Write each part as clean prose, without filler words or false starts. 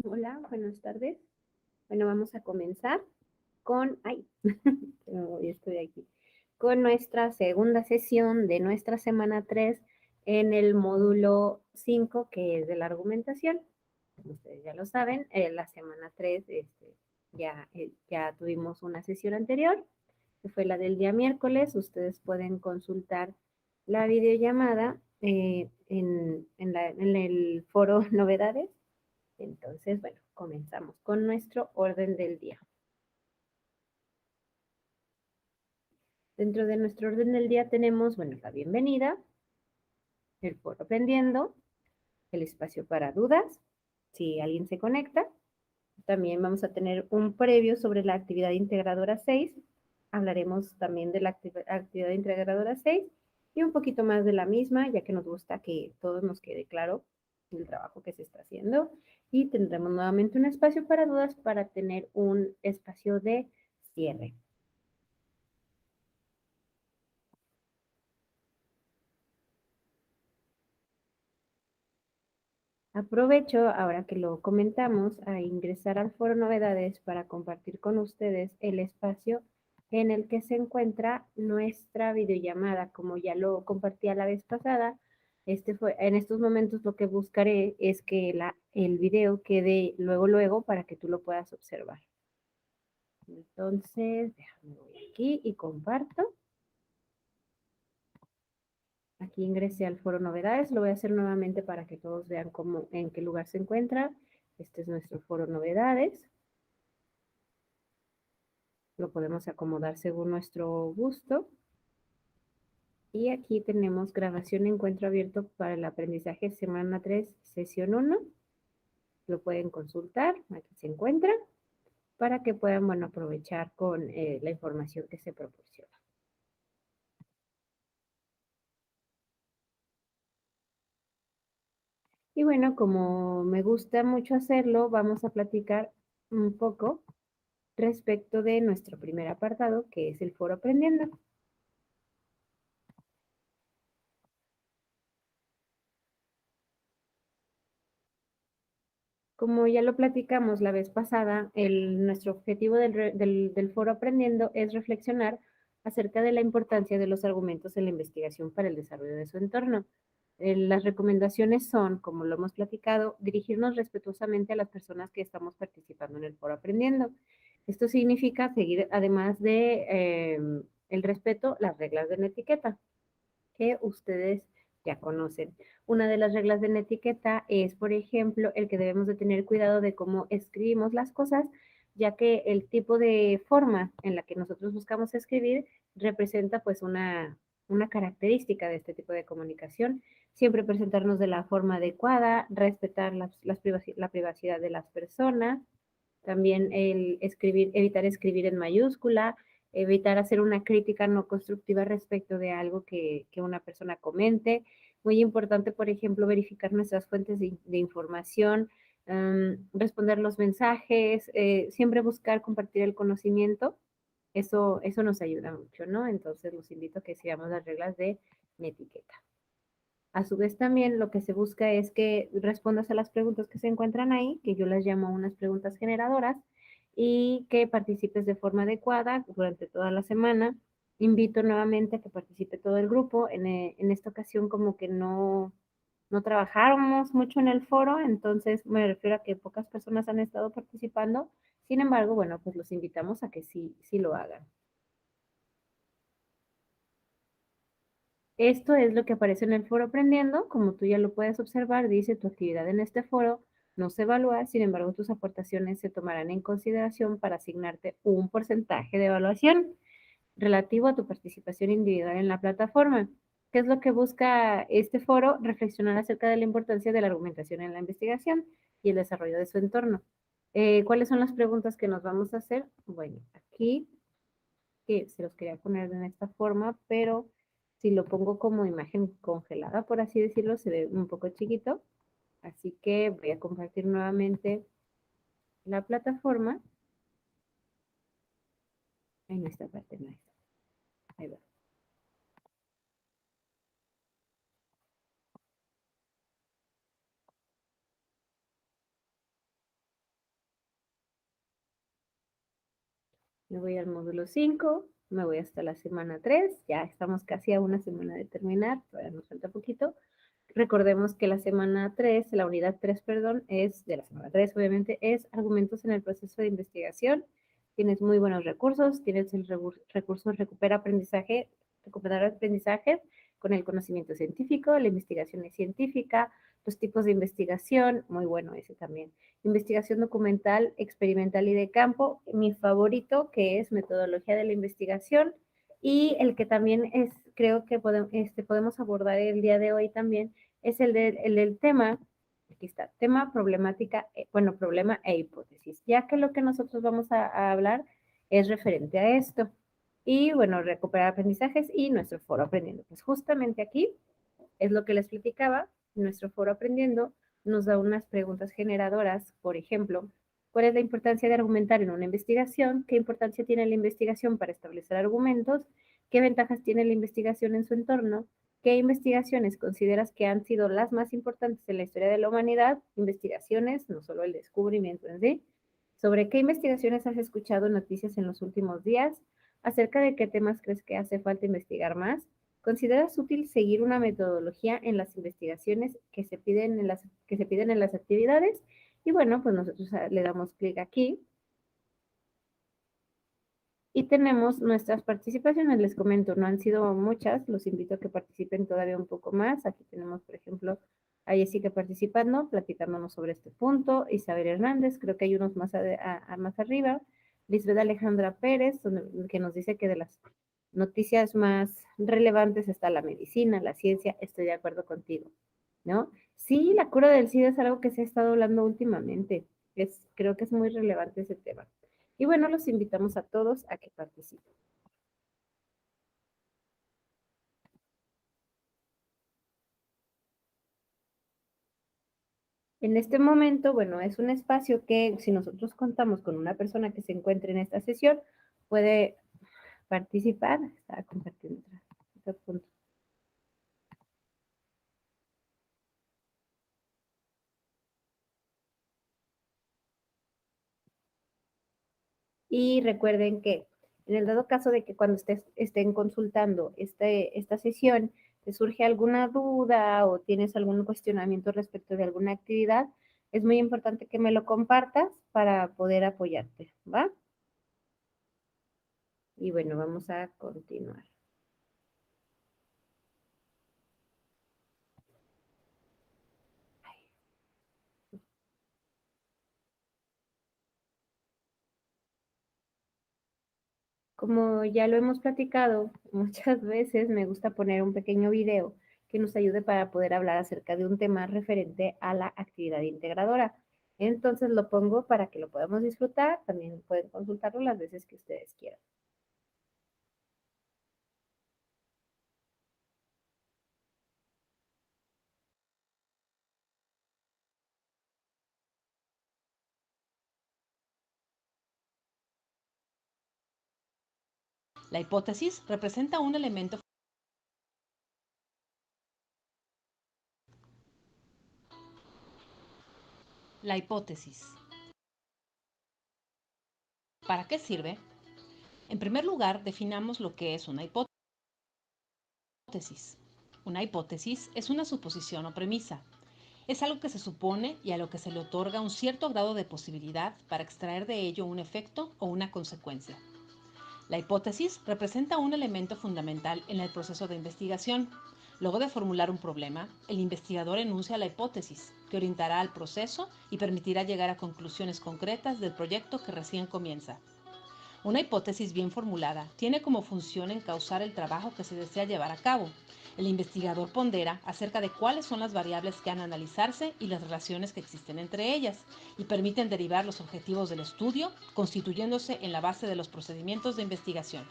Hola, buenas tardes. Bueno, vamos a comenzar con, estoy aquí, con nuestra segunda sesión de nuestra semana 3 en el módulo 5, que es de la argumentación. Como ustedes ya lo saben, la semana 3 ya tuvimos una sesión anterior, que fue la del día miércoles. Ustedes pueden consultar la videollamada en el foro novedades. Entonces, bueno, comenzamos con nuestro orden del día. Dentro de nuestro orden del día tenemos, bueno, la bienvenida, el foro aprendiendo, el espacio para dudas, si alguien se conecta. También vamos a tener un previo sobre la actividad integradora 6. Hablaremos también de la actividad integradora 6 y un poquito más de la misma, ya que nos gusta que todos nos quede claro el trabajo que se está haciendo. Y tendremos nuevamente un espacio para dudas para tener un espacio de cierre. Aprovecho, ahora que lo comentamos, a ingresar al foro novedades para compartir con ustedes el espacio en el que se encuentra nuestra videollamada. Como ya lo compartí a la vez pasada, en estos momentos lo que buscaré es que el video quede luego para que tú lo puedas observar. Entonces, déjame voy aquí y comparto. Aquí ingresé al foro novedades, lo voy a hacer nuevamente para que todos vean en qué lugar se encuentra. Este es nuestro foro novedades. Lo podemos acomodar según nuestro gusto. Y aquí tenemos grabación encuentro abierto para el aprendizaje semana 3, sesión 1. Lo pueden consultar, aquí se encuentra, para que puedan, bueno, aprovechar con la información que se proporciona. Y bueno, como me gusta mucho hacerlo, vamos a platicar un poco respecto de nuestro primer apartado, que es el foro aprendiendo. Como ya lo platicamos la vez pasada, nuestro objetivo del foro aprendiendo es reflexionar acerca de la importancia de los argumentos en la investigación para el desarrollo de su entorno. Las recomendaciones son, como lo hemos platicado, dirigirnos respetuosamente a las personas que estamos participando en el foro aprendiendo. Esto significa seguir, además de el respeto, las reglas de la etiqueta que ustedes ya conocen. Una de las reglas de la etiqueta es, por ejemplo, el que debemos de tener cuidado de cómo escribimos las cosas, ya que el tipo de forma en la que nosotros buscamos escribir representa pues una característica de este tipo de comunicación. Siempre presentarnos de la forma adecuada, respetar la privacidad de las personas, también evitar escribir en mayúscula, evitar hacer una crítica no constructiva respecto de algo que una persona comente. Muy importante, por ejemplo, verificar nuestras fuentes de información, responder los mensajes, siempre buscar compartir el conocimiento. Eso nos ayuda mucho, ¿no? Entonces los invito a que sigamos las reglas de etiqueta. A su vez también lo que se busca es que respondas a las preguntas que se encuentran ahí, que yo las llamo unas preguntas generadoras, y que participes de forma adecuada durante toda la semana. Invito nuevamente a que participe todo el grupo. En esta ocasión como que no trabajáramos mucho en el foro, entonces me refiero a que pocas personas han estado participando. Sin embargo, bueno, pues los invitamos a que sí lo hagan. Esto es lo que aparece en el foro aprendiendo. Como tú ya lo puedes observar, dice tu actividad en este foro no se evalúa, sin embargo tus aportaciones se tomarán en consideración para asignarte un porcentaje de evaluación relativo a tu participación individual en la plataforma. ¿Qué es lo que busca este foro? Reflexionar acerca de la importancia de la argumentación en la investigación y el desarrollo de su entorno. ¿Cuáles son las preguntas que nos vamos a hacer? Bueno, aquí que se los quería poner en esta forma, pero si lo pongo como imagen congelada, por así decirlo, se ve un poco chiquito. Así que voy a compartir nuevamente la plataforma en esta parte. No, ahí va. Me voy al módulo 5, me voy hasta la semana 3, ya estamos casi a una semana de terminar, todavía nos falta poquito. Recordemos que la semana 3, la unidad 3, perdón, es de la semana 3, obviamente, es argumentos en el proceso de investigación. Tienes muy buenos recursos, tienes el recurso recuperar aprendizaje con el conocimiento científico, la investigación es científica, los tipos de investigación, muy bueno ese también. Investigación documental, experimental y de campo, mi favorito que es metodología de la investigación y el que también es, creo que podemos abordar el día de hoy también, es el del tema, aquí está, tema, problemática, bueno, problema e hipótesis, ya que lo que nosotros vamos a hablar es referente a esto. Y bueno, recuperar aprendizajes y nuestro foro aprendiendo. Pues justamente aquí es lo que les platicaba, nuestro foro aprendiendo nos da unas preguntas generadoras, por ejemplo, ¿cuál es la importancia de argumentar en una investigación? ¿Qué importancia tiene la investigación para establecer argumentos? ¿Qué ventajas tiene la investigación en su entorno? ¿Qué investigaciones consideras que han sido las más importantes en la historia de la humanidad? Investigaciones, no solo el descubrimiento en sí. ¿Sobre qué investigaciones has escuchado noticias en los últimos días? ¿Acerca de qué temas crees que hace falta investigar más? ¿Consideras útil seguir una metodología en las investigaciones que se piden en las actividades? Y bueno, pues nosotros le damos clic aquí y tenemos nuestras participaciones. Les comento, no han sido muchas, los invito a que participen todavía un poco más. Aquí tenemos, por ejemplo, a Jessica participando, platicándonos sobre este punto. Isabel Hernández, creo que hay unos más arriba. Lisbeth Alejandra Pérez, que nos dice que de las noticias más relevantes está la medicina, la ciencia, estoy de acuerdo contigo, ¿no? Sí, la cura del SIDA es algo que se ha estado hablando últimamente. Creo que es muy relevante ese tema. Y bueno, los invitamos a todos a que participen. En este momento, bueno, es un espacio que si nosotros contamos con una persona que se encuentre en esta sesión, puede participar. Estaba compartiendo otro punto. Y recuerden que en el dado caso de que cuando estén consultando esta sesión, te surge alguna duda o tienes algún cuestionamiento respecto de alguna actividad, es muy importante que me lo compartas para poder apoyarte, ¿va? Y bueno, vamos a continuar. Como ya lo hemos platicado muchas veces, me gusta poner un pequeño video que nos ayude para poder hablar acerca de un tema referente a la actividad integradora. Entonces lo pongo para que lo podamos disfrutar. También pueden consultarlo las veces que ustedes quieran. La hipótesis representa un elemento. La hipótesis. ¿Para qué sirve? En primer lugar, definamos lo que es una hipótesis. Una hipótesis es una suposición o premisa. Es algo que se supone y a lo que se le otorga un cierto grado de posibilidad para extraer de ello un efecto o una consecuencia. La hipótesis representa un elemento fundamental en el proceso de investigación. Luego de formular un problema, el investigador enuncia la hipótesis, que orientará al proceso y permitirá llegar a conclusiones concretas del proyecto que recién comienza. Una hipótesis bien formulada tiene como función encauzar el trabajo que se desea llevar a cabo. El investigador pondera acerca de cuáles son las variables que han de analizarse y las relaciones que existen entre ellas, y permiten derivar los objetivos del estudio, constituyéndose en la base de los procedimientos de investigación.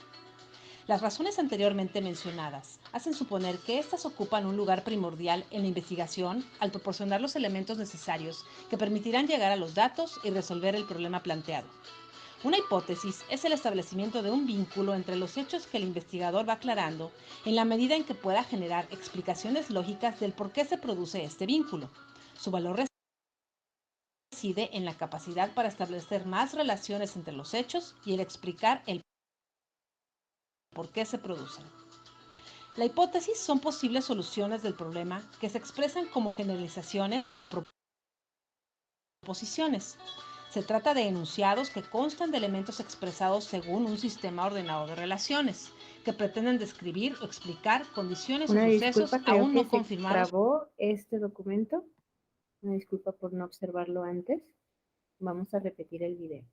Las razones anteriormente mencionadas hacen suponer que éstas ocupan un lugar primordial en la investigación al proporcionar los elementos necesarios que permitirán llegar a los datos y resolver el problema planteado. Una hipótesis es el establecimiento de un vínculo entre los hechos que el investigador va aclarando en la medida en que pueda generar explicaciones lógicas del por qué se produce este vínculo. Su valor reside en la capacidad para establecer más relaciones entre los hechos y el explicar el por qué se producen. La hipótesis son posibles soluciones del problema que se expresan como generalizaciones o proposiciones. Se trata de enunciados que constan de elementos expresados según un sistema ordenado de relaciones, que pretenden describir o explicar condiciones o Una sucesos disculpa, creo aún que no se confirmados. trabó este documento. Una disculpa por no observarlo antes. Vamos a repetir el video.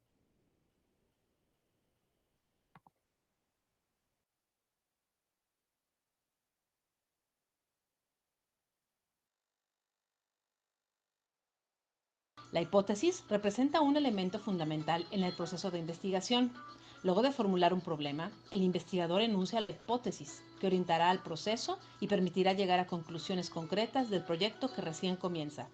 La hipótesis representa un elemento fundamental en el proceso de investigación. Luego de formular un problema, el investigador enuncia la hipótesis, que orientará al proceso y permitirá llegar a conclusiones concretas del proyecto que recién comienza.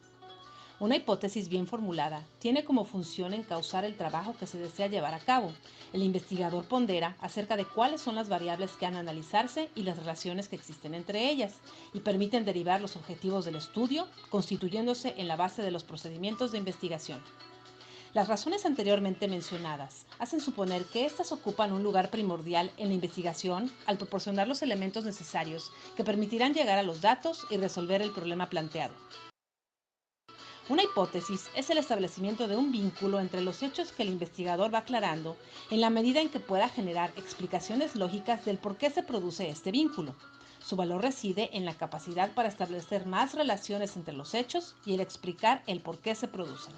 Una hipótesis bien formulada tiene como función encauzar el trabajo que se desea llevar a cabo. El investigador pondera acerca de cuáles son las variables que han de analizarse y las relaciones que existen entre ellas, y permiten derivar los objetivos del estudio, constituyéndose en la base de los procedimientos de investigación. Las razones anteriormente mencionadas hacen suponer que éstas ocupan un lugar primordial en la investigación al proporcionar los elementos necesarios que permitirán llegar a los datos y resolver el problema planteado. Una hipótesis es el establecimiento de un vínculo entre los hechos que el investigador va aclarando en la medida en que pueda generar explicaciones lógicas del por qué se produce este vínculo. Su valor reside en la capacidad para establecer más relaciones entre los hechos y el explicar el por qué se producen.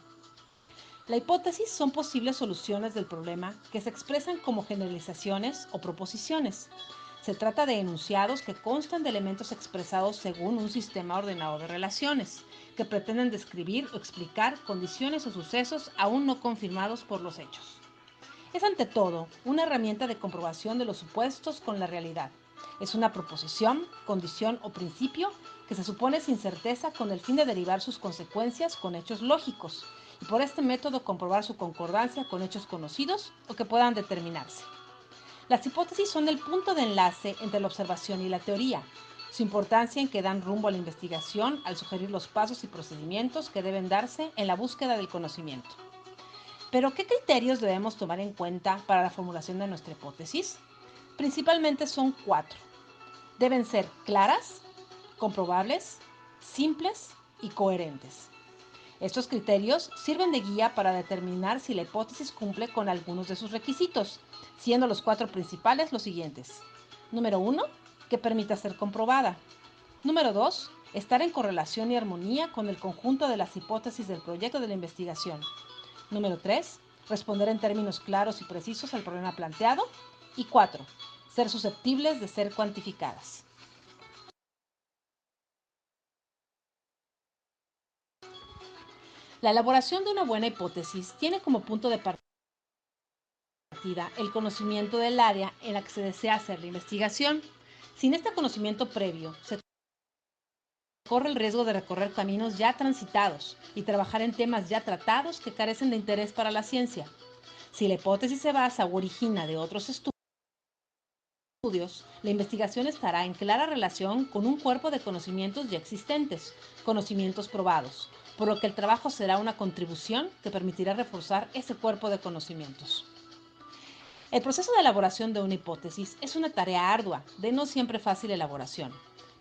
La hipótesis son posibles soluciones del problema que se expresan como generalizaciones o proposiciones. Se trata de enunciados que constan de elementos expresados según un sistema ordenado de relaciones, que pretenden describir o explicar condiciones o sucesos aún no confirmados por los hechos. Es ante todo una herramienta de comprobación de los supuestos con la realidad. Es una proposición, condición o principio que se supone sin certeza con el fin de derivar sus consecuencias con hechos lógicos y por este método comprobar su concordancia con hechos conocidos o que puedan determinarse. Las hipótesis son el punto de enlace entre la observación y la teoría. Su importancia en que dan rumbo a la investigación al sugerir los pasos y procedimientos que deben darse en la búsqueda del conocimiento. Pero, ¿qué criterios debemos tomar en cuenta para la formulación de nuestra hipótesis? Principalmente son 4. Deben ser claras, comprobables, simples y coherentes. Estos criterios sirven de guía para determinar si la hipótesis cumple con algunos de sus requisitos, siendo los 4 principales los siguientes. Número 1, que permita ser comprobada. Número 2, estar en correlación y armonía con el conjunto de las hipótesis del proyecto de la investigación. Número 3, responder en términos claros y precisos al problema planteado. Y 4, ser susceptibles de ser cuantificadas. La elaboración de una buena hipótesis tiene como punto de partida el conocimiento del área en la que se desea hacer la investigación. Sin este conocimiento previo, se corre el riesgo de recorrer caminos ya transitados y trabajar en temas ya tratados que carecen de interés para la ciencia. Si la hipótesis se basa o origina de otros estudios, la investigación estará en clara relación con un cuerpo de conocimientos ya existentes, conocimientos probados, por lo que el trabajo será una contribución que permitirá reforzar ese cuerpo de conocimientos. El proceso de elaboración de una hipótesis es una tarea ardua, de no siempre fácil elaboración.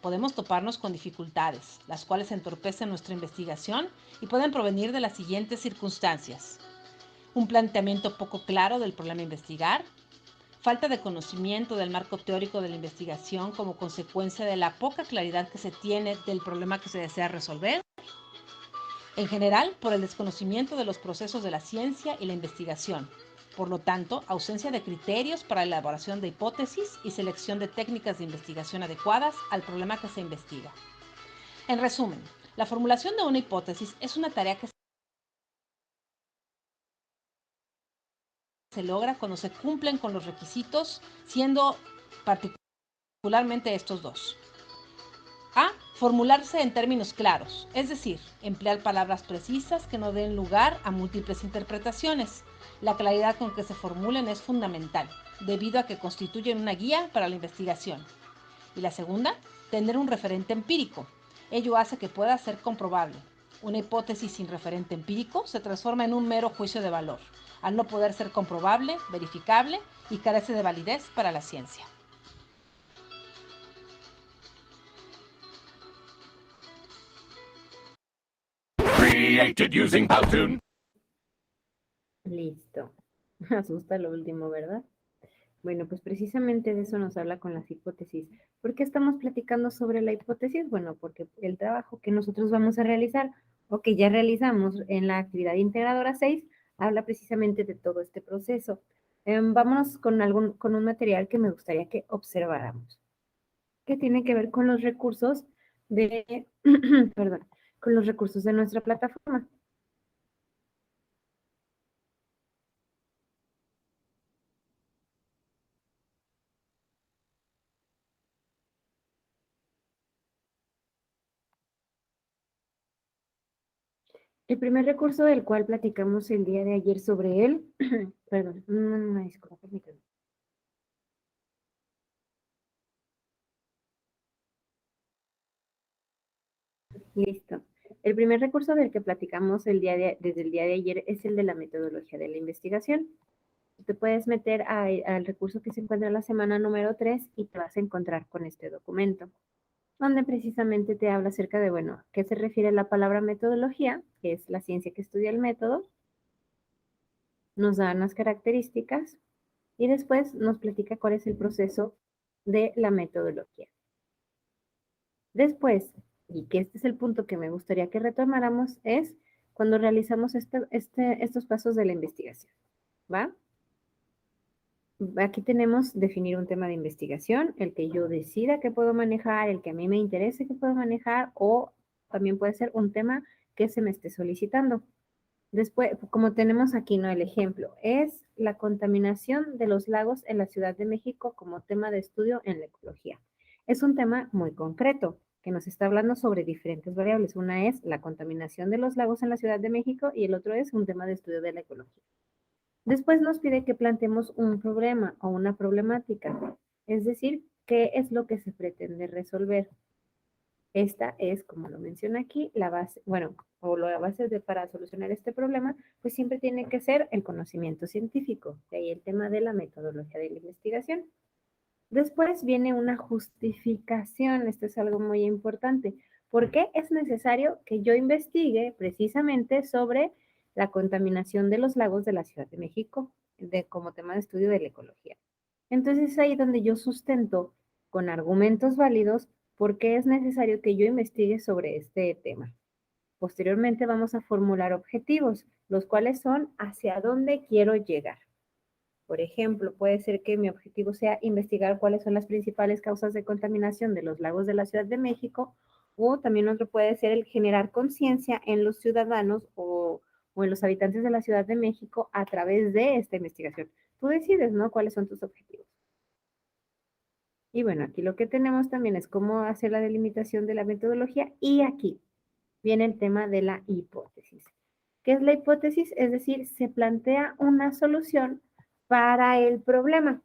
Podemos toparnos con dificultades, las cuales entorpecen nuestra investigación y pueden provenir de las siguientes circunstancias: un planteamiento poco claro del problema a investigar, falta de conocimiento del marco teórico de la investigación como consecuencia de la poca claridad que se tiene del problema que se desea resolver, en general por el desconocimiento de los procesos de la ciencia y la investigación. Por lo tanto, ausencia de criterios para la elaboración de hipótesis y selección de técnicas de investigación adecuadas al problema que se investiga. En resumen, la formulación de una hipótesis es una tarea que se logra cuando se cumplen con los requisitos, siendo particularmente estos dos. A. Formularse en términos claros, es decir, emplear palabras precisas que no den lugar a múltiples interpretaciones. La claridad con que se formulen es fundamental, debido a que constituyen una guía para la investigación. Y la segunda, tener un referente empírico. Ello hace que pueda ser comprobable. Una hipótesis sin referente empírico se transforma en un mero juicio de valor, al no poder ser comprobable, verificable y carece de validez para la ciencia. Created using Powtoon. Listo. Asusta lo último, ¿verdad? Bueno, pues precisamente de eso nos habla con las hipótesis. ¿Por qué estamos platicando sobre la hipótesis? Bueno, porque el trabajo que nosotros vamos a realizar o que ya realizamos en la actividad integradora 6 habla precisamente de todo este proceso. Vámonos con un material que me gustaría que observáramos, que tiene que ver con los recursos de, perdón, con los recursos de nuestra plataforma. El primer recurso del cual platicamos el día de ayer sobre él, perdón, una disculpa, permítanme. Listo. El primer recurso del que platicamos desde el día de ayer es el de la metodología de la investigación. Te puedes meter al recurso que se encuentra en la semana número 3 y te vas a encontrar con este documento, donde precisamente te habla acerca de, bueno, ¿qué se refiere a la palabra metodología? Que es la ciencia que estudia el método, nos da unas características y después nos platica cuál es el proceso de la metodología. Después, y que este es el punto que me gustaría que retomáramos, es cuando realizamos estos pasos de la investigación, ¿va? Aquí tenemos definir un tema de investigación, el que yo decida que puedo manejar, el que a mí me interese que puedo manejar, o también puede ser un tema que se me esté solicitando. Después, como tenemos aquí, ¿no? El ejemplo es la contaminación de los lagos en la Ciudad de México como tema de estudio en la ecología. Es un tema muy concreto que nos está hablando sobre diferentes variables. Una es la contaminación de los lagos en la Ciudad de México y el otro es un tema de estudio de la ecología. Después nos pide que planteemos un problema o una problemática, es decir, qué es lo que se pretende resolver. Esta es, como lo menciona aquí, la base, bueno, o la base para solucionar este problema, pues siempre tiene que ser el conocimiento científico, de ahí el tema de la metodología de la investigación. Después viene una justificación, esto es algo muy importante. ¿Por qué es necesario que yo investigue precisamente sobre la contaminación de los lagos de la Ciudad de México como tema de estudio de la ecología? Entonces es ahí donde yo sustento con argumentos válidos por qué es necesario que yo investigue sobre este tema. Posteriormente vamos a formular objetivos, los cuales son hacia dónde quiero llegar. Por ejemplo, puede ser que mi objetivo sea investigar cuáles son las principales causas de contaminación de los lagos de la Ciudad de México, o también otro puede ser el generar conciencia en los ciudadanos o en los habitantes de la Ciudad de México a través de esta investigación. Tú decides, ¿no? ¿Cuáles son tus objetivos? Y bueno, aquí lo que tenemos también es cómo hacer la delimitación de la metodología y aquí viene el tema de la hipótesis. ¿Qué es la hipótesis? Es decir, se plantea una solución para el problema,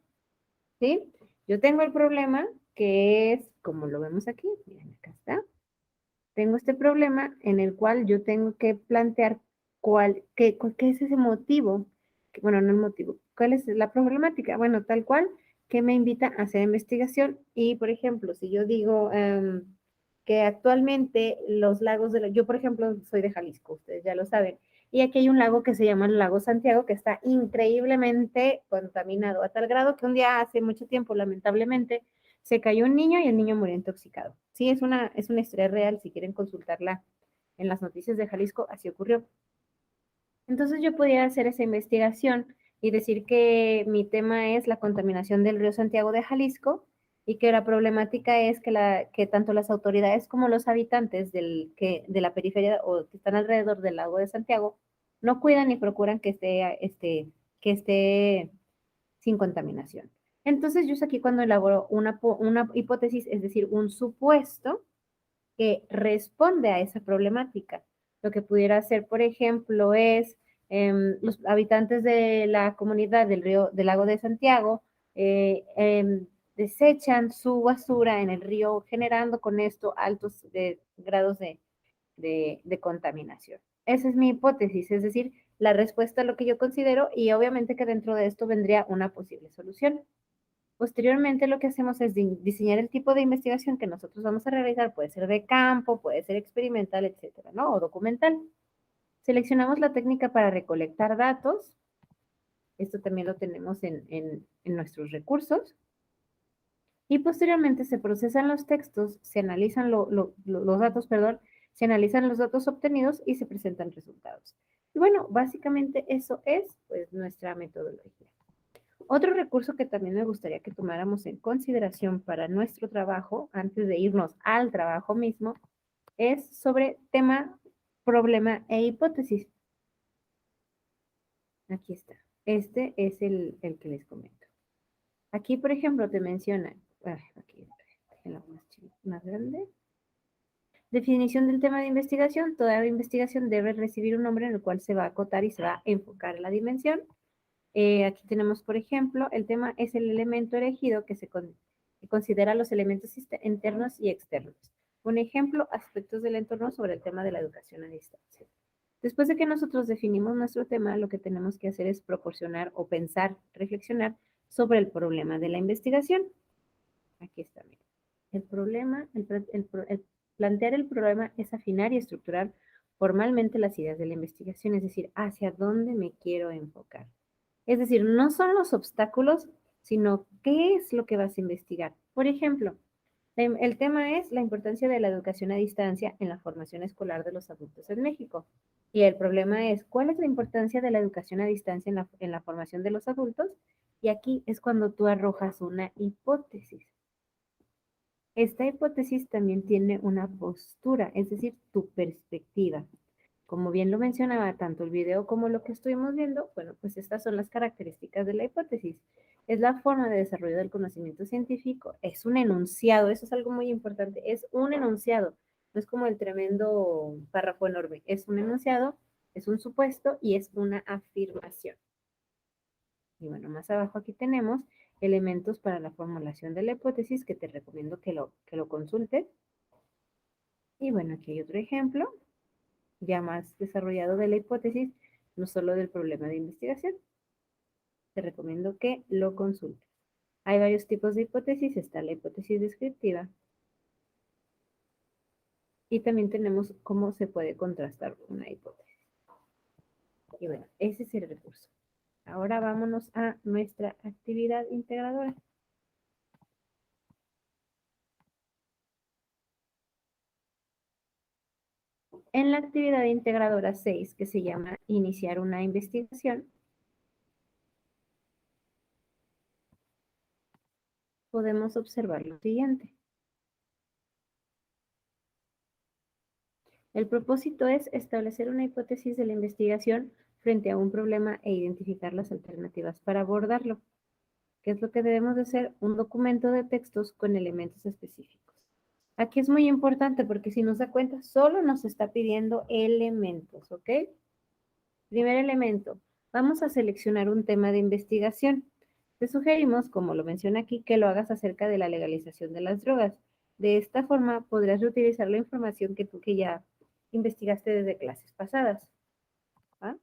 ¿sí? Yo tengo el problema que es, como lo vemos aquí, miren, acá está. Tengo este problema en el cual yo tengo que plantear qué es ese motivo, bueno, no el motivo, cuál es la problemática, bueno, tal cual, que me invita a hacer investigación y, por ejemplo, si yo digo que actualmente los lagos yo, por ejemplo, soy de Jalisco, ustedes ya lo saben, y aquí hay un lago que se llama el lago Santiago, que está increíblemente contaminado, a tal grado que un día hace mucho tiempo, lamentablemente, se cayó un niño y el niño murió intoxicado. Sí, es una historia real, si quieren consultarla en las noticias de Jalisco, así ocurrió. Entonces yo podía hacer esa investigación y decir que mi tema es la contaminación del río Santiago de Jalisco y que la problemática es que tanto las autoridades como los habitantes de la periferia o que están alrededor del lago de Santiago no cuidan ni procuran que esté sin contaminación. Entonces yo es aquí cuando elaboro una hipótesis, es decir, un supuesto que responde a esa problemática. Lo que pudiera hacer, por ejemplo, es los habitantes de la comunidad del lago de Santiago desechan su basura en el río, generando con esto altos grados de contaminación. Esa es mi hipótesis, es decir, la respuesta a lo que yo considero y obviamente que dentro de esto vendría una posible solución. Posteriormente lo que hacemos es diseñar el tipo de investigación que nosotros vamos a realizar, puede ser de campo, puede ser experimental, etcétera, ¿no? O documental. Seleccionamos la técnica para recolectar datos. Esto también lo tenemos en nuestros recursos. Y posteriormente se procesan los textos, se analizan los datos, perdón, se analizan los datos obtenidos y se presentan resultados. Y bueno, básicamente eso es pues nuestra metodología. Otro recurso que también me gustaría que tomáramos en consideración para nuestro trabajo, antes de irnos al trabajo mismo, es sobre tema, problema e hipótesis. Aquí está. Este es el que les comento. Aquí, por ejemplo, te menciona, aquí, más grande. Definición del tema de investigación. Toda investigación debe recibir un nombre en el cual se va a acotar y se va a enfocar la dimensión. Aquí tenemos, por ejemplo, el tema es el elemento elegido que que considera los elementos internos y externos. Un ejemplo, aspectos del entorno sobre el tema de la educación a distancia. Después de que nosotros definimos nuestro tema, lo que tenemos que hacer es proporcionar o pensar, reflexionar sobre el problema de la investigación. Aquí está, mira. El problema, el plantear el problema es afinar y estructurar formalmente las ideas de la investigación, es decir, hacia dónde me quiero enfocar. Es decir, no son los obstáculos, sino qué es lo que vas a investigar. Por ejemplo, el tema es la importancia de la educación a distancia en la formación escolar de los adultos en México. Y el problema es, ¿cuál es la importancia de la educación a distancia en la formación de los adultos? Y aquí es cuando tú arrojas una hipótesis. Esta hipótesis también tiene una postura, es decir, tu perspectiva. Como bien lo mencionaba tanto el video como lo que estuvimos viendo, bueno, pues estas son las características de la hipótesis. Es la forma de desarrollo del conocimiento científico, es un enunciado, eso es algo muy importante, es un enunciado, no es como el tremendo párrafo enorme, es un enunciado, es un supuesto y es una afirmación. Y bueno, más abajo aquí tenemos elementos para la formulación de la hipótesis que te recomiendo que lo consultes. Y bueno, aquí hay otro ejemplo ya más desarrollado de la hipótesis, no solo del problema de investigación. Te recomiendo que lo consultes. Hay varios tipos de hipótesis, está la hipótesis descriptiva y también tenemos cómo se puede contrastar una hipótesis. Y bueno, ese es el recurso. Ahora vámonos a nuestra actividad integradora. En la actividad integradora 6, que se llama Iniciar una investigación, podemos observar lo siguiente. El propósito es establecer una hipótesis de la investigación frente a un problema e identificar las alternativas para abordarlo. ¿Qué es lo que debemos de hacer? Un documento de textos con elementos específicos. Aquí es muy importante porque si nos da cuenta, solo nos está pidiendo elementos, ¿ok? Primer elemento, vamos a seleccionar un tema de investigación. Te sugerimos, como lo menciona aquí, que lo hagas acerca de la legalización de las drogas. De esta forma podrás reutilizar la información que ya investigaste desde clases pasadas. ¿Ah?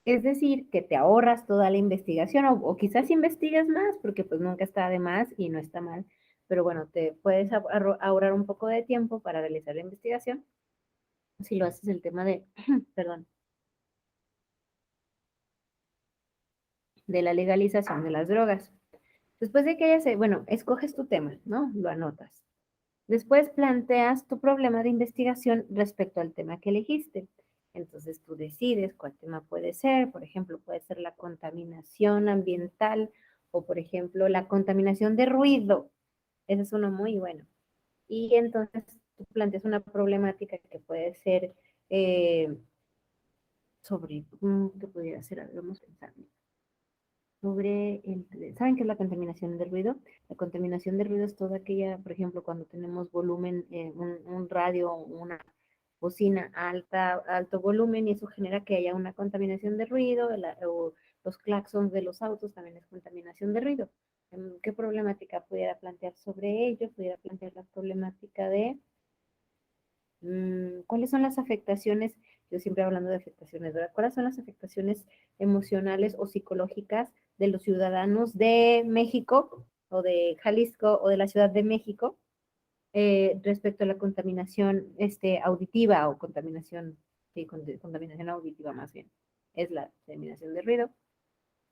Es decir, que te ahorras toda la investigación o quizás investigas más porque pues nunca está de más y no está mal. Pero bueno, te puedes ahorrar un poco de tiempo para realizar la investigación si lo haces el tema de, perdón, de la legalización de las drogas. Después de que hayas, bueno, escoges tu tema, ¿no? Lo anotas. Después planteas tu problema de investigación respecto al tema que elegiste. Entonces tú decides cuál tema puede ser. Por ejemplo, puede ser la contaminación ambiental o, por ejemplo, la contaminación de ruido. Ese es uno muy bueno. Y entonces tú planteas una problemática que puede ser sobre, ¿qué pudiera ser? A ver, vamos pensando sobre ¿saben qué es la contaminación del ruido? La contaminación del ruido es toda aquella, por ejemplo, cuando tenemos volumen, un radio o una bocina alto volumen y eso genera que haya una contaminación de ruido, o los claxons de los autos también es contaminación de ruido. ¿Qué problemática pudiera plantear sobre ello? Pudiera plantear la problemática de cuáles son las afectaciones, yo siempre hablando de afectaciones, ¿verdad? ¿Cuáles son las afectaciones emocionales o psicológicas de los ciudadanos de México o de Jalisco o de la Ciudad de México respecto a la contaminación auditiva o contaminación, sí, contaminación auditiva más bien, es la eliminación de ruido?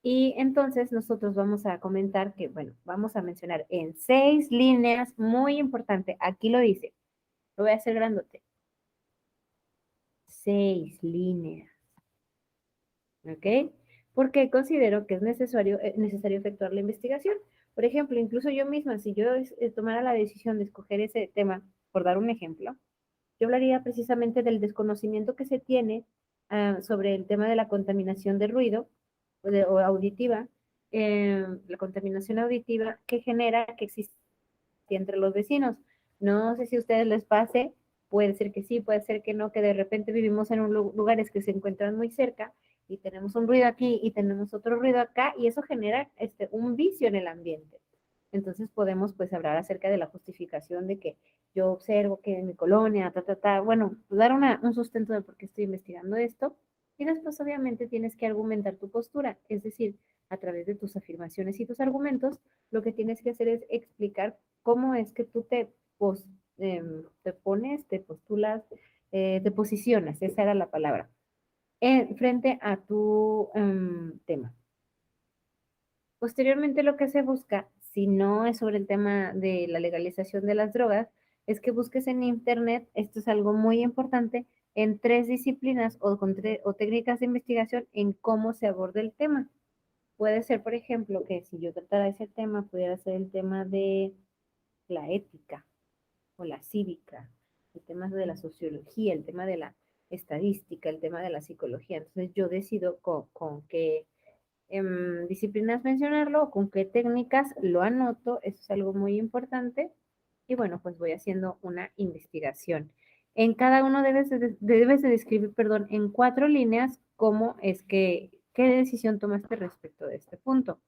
Y entonces nosotros vamos a comentar que, bueno, vamos a mencionar en 6 líneas, muy importante, aquí lo dice, lo voy a hacer grandote, 6 líneas, ¿ok? Porque considero que es necesario efectuar la investigación. Por ejemplo, incluso yo misma, si yo tomara la decisión de escoger ese tema, por dar un ejemplo, yo hablaría precisamente del desconocimiento que se tiene sobre el tema de la contaminación de ruido o auditiva, la contaminación auditiva que genera que existe entre los vecinos. No sé si a ustedes les pase, puede ser que sí, puede ser que no, que de repente vivimos en lugares que se encuentran muy cerca y tenemos un ruido aquí y tenemos otro ruido acá y eso genera un vicio en el ambiente. Entonces podemos pues hablar acerca de la justificación de que yo observo que en mi colonia, bueno, dar un sustento de por qué estoy investigando esto y después obviamente tienes que argumentar tu postura, es decir, a través de tus afirmaciones y tus argumentos, lo que tienes que hacer es explicar cómo es que tú te pones, te postulas, te posicionas, esa era la palabra, frente a tu tema. Posteriormente, lo que se busca, si no es sobre el tema de la legalización de las drogas, es que busques en Internet, esto es algo muy importante, en 3 disciplinas o técnicas de investigación en cómo se aborda el tema. Puede ser, por ejemplo, que si yo tratara ese tema, pudiera ser el tema de la ética o la cívica, el tema de la sociología, el tema de la estadística, el tema de la psicología. Entonces yo decido con qué disciplinas mencionarlo o con qué técnicas lo anoto, eso es algo muy importante. Y bueno, pues voy haciendo una investigación. En cada uno debes de describir, perdón, en 4 líneas cómo es qué decisión tomaste respecto de este punto.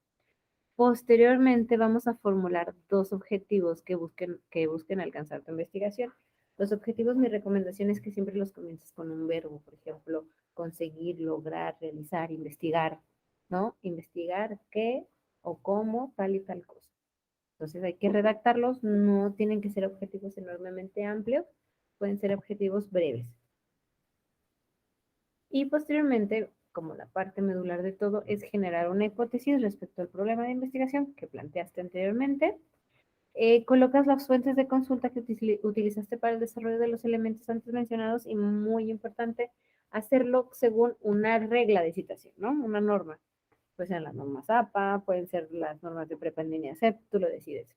Posteriormente vamos a formular 2 objetivos que busquen alcanzar tu investigación. Los objetivos, mi recomendación es que siempre los comiences con un verbo, por ejemplo, conseguir, lograr, realizar, investigar, ¿no? Investigar qué o cómo, tal y tal cosa. Entonces hay que redactarlos, no tienen que ser objetivos enormemente amplios, pueden ser objetivos breves. Y posteriormente, como la parte medular de todo, es generar una hipótesis respecto al problema de investigación que planteaste anteriormente. Colocas las fuentes de consulta que utilizaste para el desarrollo de los elementos antes mencionados y muy importante, hacerlo según una regla de citación, ¿no? Una norma. Pueden ser las normas APA, pueden ser las normas de prepa en línea CEP, tú lo decides.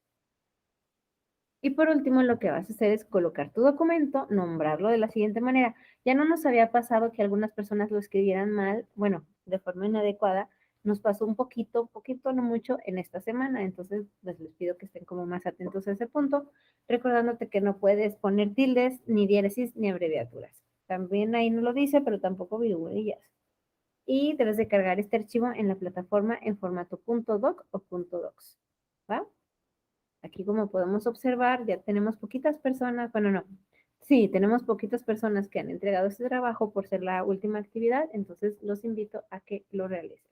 Y por último, lo que vas a hacer es colocar tu documento, nombrarlo de la siguiente manera. Ya no nos había pasado que algunas personas lo escribieran mal, bueno, de forma inadecuada. Nos pasó un poquito, no mucho, en esta semana. Entonces, les pido que estén como más atentos a ese punto, recordándote que no puedes poner tildes, ni diéresis, ni abreviaturas. También ahí no lo dice, pero tampoco virgulillas. Y debes de cargar este archivo en la plataforma en formato .doc o .docs. ¿Va? Aquí como podemos observar, ya tenemos poquitas personas, bueno, no, sí, tenemos poquitas personas que han entregado este trabajo por ser la última actividad, entonces los invito a que lo realicen.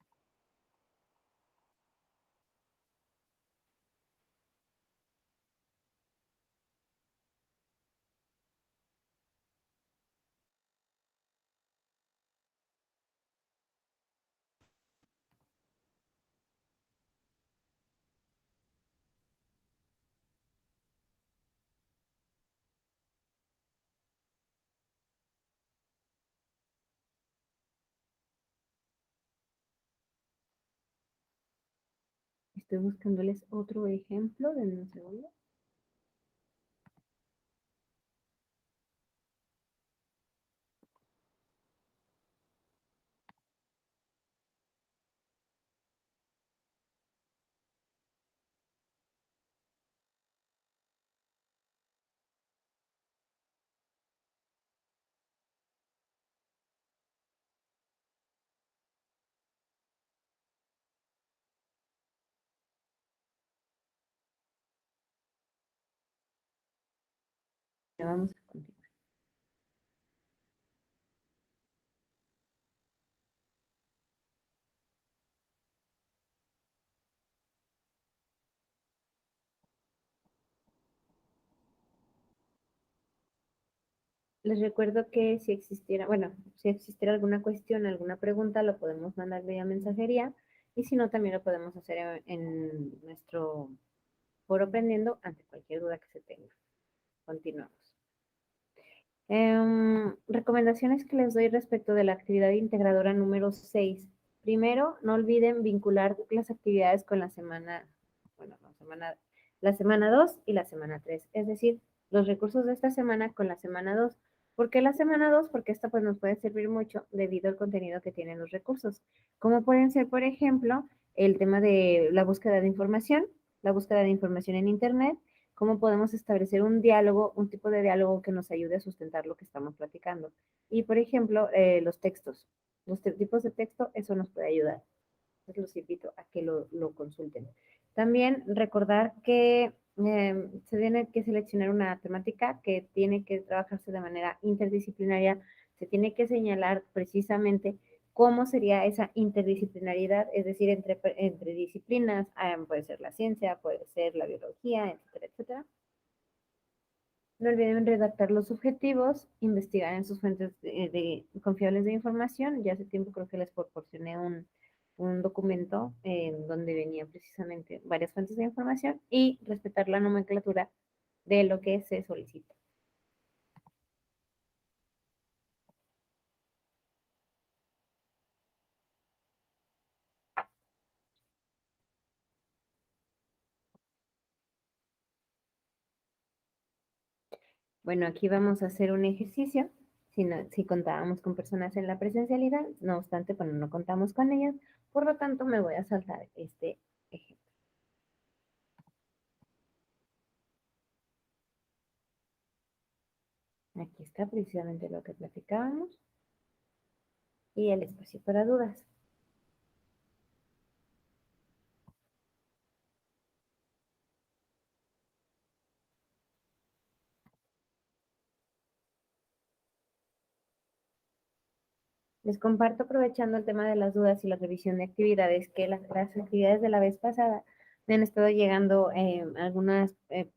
Estoy buscándoles otro ejemplo de un segundo. vamos a continuar. Les recuerdo que si existiera, bueno, si existiera alguna cuestión, alguna pregunta, lo podemos mandar vía mensajería y si no, también lo podemos hacer en nuestro foro aprendiendo ante cualquier duda que se tenga. Continuamos. Recomendaciones que les doy respecto de la actividad integradora número 6. Primero, no olviden vincular las actividades con la semana, bueno, la semana 2 y la semana 3. Es decir, los recursos de esta semana con la semana 2. ¿Por qué la semana 2? Porque esta pues nos puede servir mucho debido al contenido que tienen los recursos. Como pueden ser, por ejemplo, el tema de la búsqueda de información en Internet, cómo podemos establecer un diálogo, un tipo de diálogo que nos ayude a sustentar lo que estamos platicando. Y, por ejemplo, los tipos de texto, eso nos puede ayudar. Entonces los invito a que lo consulten. También recordar que se tiene que seleccionar una temática que tiene que trabajarse de manera interdisciplinaria, se tiene que señalar precisamente cómo sería esa interdisciplinariedad, es decir, entre disciplinas, puede ser la ciencia, puede ser la biología, etcétera, etcétera. No olviden redactar los objetivos, investigar en sus fuentes confiables de información. Ya hace tiempo creo que les proporcioné un documento donde venían precisamente varias fuentes de información y respetar la nomenclatura de lo que se solicita. Bueno, aquí vamos a hacer un ejercicio. Si contábamos con personas en la presencialidad, no obstante, bueno, no contamos con ellas, por lo tanto me voy a saltar este ejemplo. Aquí está precisamente lo que platicábamos y el espacio para dudas. Les comparto, aprovechando el tema de las dudas y la revisión de actividades, que las actividades de la vez pasada me han estado llegando algunos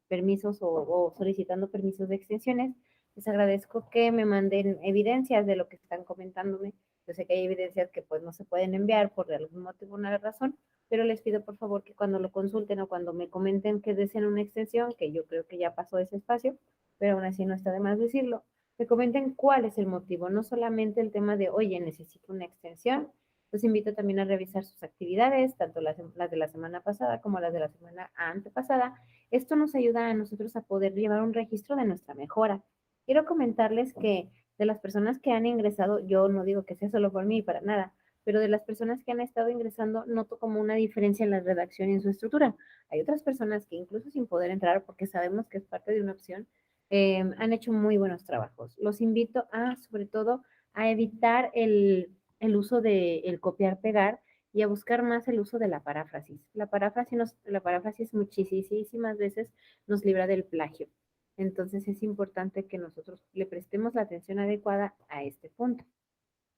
permisos o solicitando permisos de extensiones. Les agradezco que me manden evidencias de lo que están comentándome. Yo sé que hay evidencias que pues no se pueden enviar por algún motivo o una razón, pero les pido por favor que cuando lo consulten o cuando me comenten que deseen una extensión, que yo creo que ya pasó ese espacio, pero aún así no está de más decirlo, que comenten cuál es el motivo, no solamente el tema de, oye, necesito una extensión. Los invito también a revisar sus actividades, tanto las de la semana pasada como las de la semana antepasada. Esto nos ayuda a nosotros a poder llevar un registro de nuestra mejora. Quiero comentarles que de las personas que han ingresado, yo no digo que sea solo por mí, para nada, pero de las personas que han estado ingresando, noto como una diferencia en la redacción y en su estructura. Hay otras personas que incluso sin poder entrar, porque sabemos que es parte de una opción, han hecho muy buenos trabajos. Los invito a, sobre todo, a evitar el uso de el copiar-pegar y a buscar más el uso de la paráfrasis. La paráfrasis muchísimas veces nos libra del plagio. Entonces es importante que nosotros le prestemos la atención adecuada a este punto.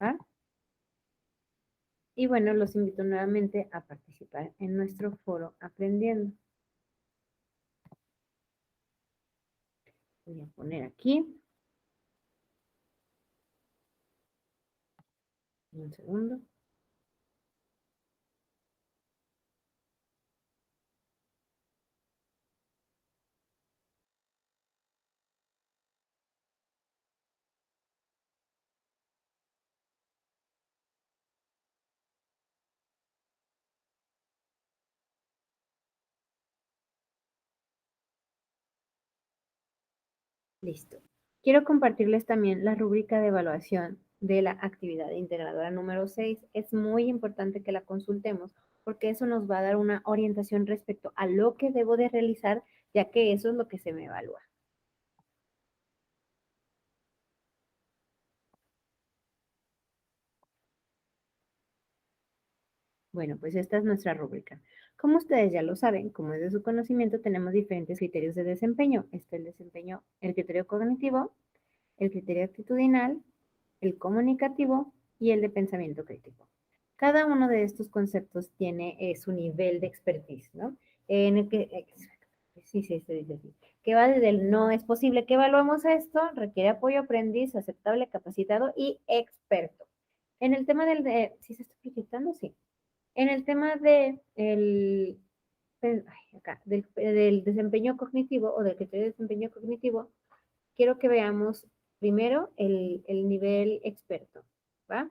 ¿Ah? Y bueno, los invito nuevamente a participar en nuestro foro aprendiendo. Voy a poner aquí. Un segundo. Listo. Quiero compartirles también la rúbrica de evaluación de la actividad integradora número 6. Es muy importante que la consultemos porque eso nos va a dar una orientación respecto a lo que debo de realizar, ya que eso es lo que se me evalúa. Bueno, pues esta es nuestra rúbrica. Como ustedes ya lo saben, como es de su conocimiento, tenemos diferentes criterios de desempeño. Está el desempeño, el criterio cognitivo, el criterio actitudinal, el comunicativo y el de pensamiento crítico. Cada uno de estos conceptos tiene su nivel de expertise, ¿no? En el que, sí, se dice así, que va desde el no es posible que evaluemos esto, requiere apoyo aprendiz, aceptable, capacitado y experto. En el tema ¿sí se está proyectando? Sí. En el tema del desempeño cognitivo o del criterio de desempeño cognitivo, quiero que veamos primero el nivel experto, ¿va?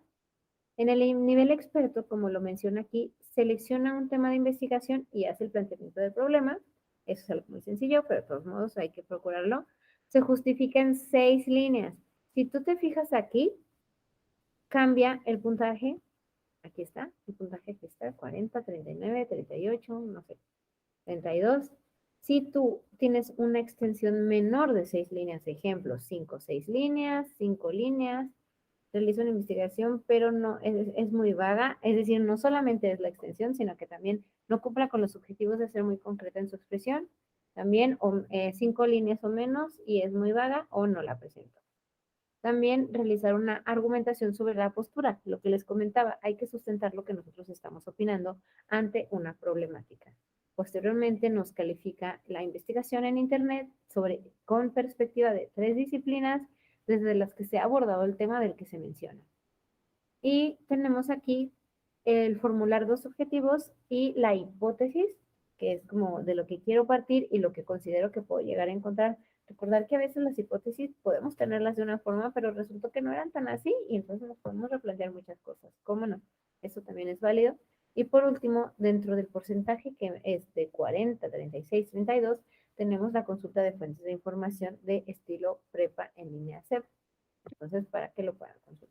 En el nivel experto, como lo menciona aquí, selecciona un tema de investigación y hace el planteamiento del problema. Eso es algo muy sencillo, pero de todos modos hay que procurarlo. Se justifica en 6 líneas. Si tú te fijas aquí, cambia el puntaje. Aquí está, el puntaje aquí está, 40, 39, 38, no sé, 32. Si tú tienes una extensión menor de 6 líneas, ejemplo, 5, 6 líneas, 5 líneas, realiza una investigación, pero no es muy vaga, es decir, no solamente es la extensión, sino que también no cumpla con los objetivos de ser muy concreta en su expresión, también 5 líneas o menos y es muy vaga o no la presento. También realizar una argumentación sobre la postura, lo que les comentaba, hay que sustentar lo que nosotros estamos opinando ante una problemática. Posteriormente nos califica la investigación en Internet con perspectiva de 3 disciplinas desde las que se ha abordado el tema del que se menciona. Y tenemos aquí el formular 2 objetivos y la hipótesis, que es como de lo que quiero partir y lo que considero que puedo llegar a encontrar. Recordar que a veces las hipótesis podemos tenerlas de una forma, pero resultó que no eran tan así y entonces nos podemos replantear muchas cosas. ¿Cómo no? Eso también es válido. Y por último, dentro del porcentaje que es de 40, 36, 32, tenemos la consulta de fuentes de información de estilo prepa en línea CEP. Entonces, para que lo puedan consultar.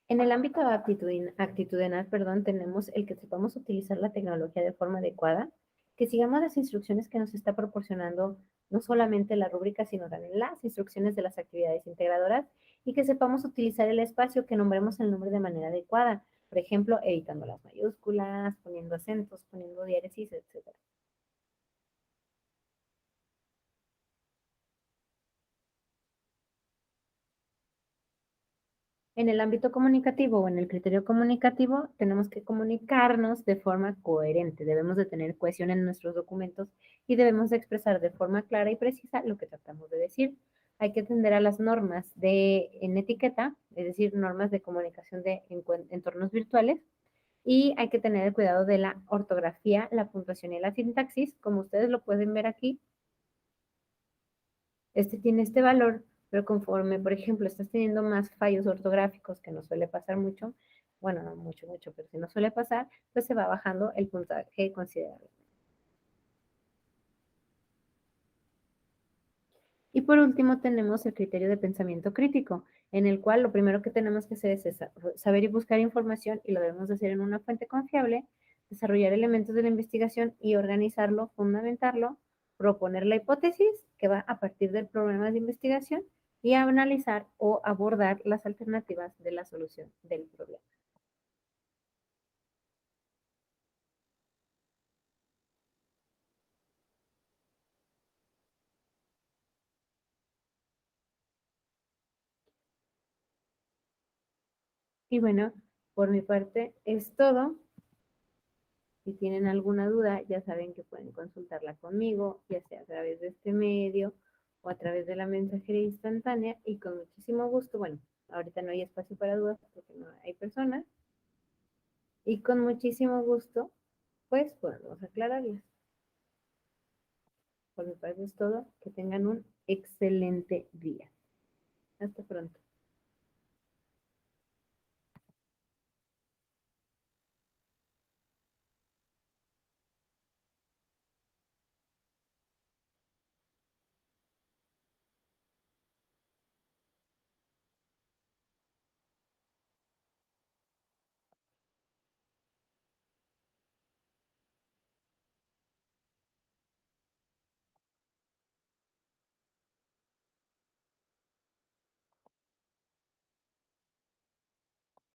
En el ámbito actitudinal, perdón, tenemos el que sepamos utilizar la tecnología de forma adecuada, que sigamos las instrucciones que nos está proporcionando no solamente la rúbrica, sino también las instrucciones de las actividades integradoras y que sepamos utilizar el espacio, que nombremos el nombre de manera adecuada, por ejemplo, evitando las mayúsculas, poniendo acentos, poniendo diéresis, etc. En el ámbito comunicativo o en el criterio comunicativo, tenemos que comunicarnos de forma coherente. Debemos de tener cohesión en nuestros documentos y debemos de expresar de forma clara y precisa lo que tratamos de decir. Hay que atender a las normas en etiqueta, es decir, normas de comunicación de entornos virtuales, y hay que tener el cuidado de la ortografía, la puntuación y la sintaxis. Como ustedes lo pueden ver aquí, este tiene este valor, pero conforme, por ejemplo, estás teniendo más fallos ortográficos, que no suele pasar mucho, bueno, no mucho, mucho, pero si no suele pasar, pues se va bajando el puntaje considerable. Y por último tenemos el criterio de pensamiento crítico, en el cual lo primero que tenemos que hacer es saber y buscar información, y lo debemos hacer en una fuente confiable, desarrollar elementos de la investigación y organizarlo, fundamentarlo, proponer la hipótesis que va a partir del problema de investigación y analizar o abordar las alternativas de la solución del problema. Y bueno, por mi parte es todo. Si tienen alguna duda, ya saben que pueden consultarla conmigo, ya sea a través de este medio o a través de la mensajería instantánea, y con muchísimo gusto, bueno, ahorita no hay espacio para dudas porque no hay personas, y con muchísimo gusto, pues podemos aclararlas. Por mi parte es todo. Que tengan un excelente día. Hasta pronto.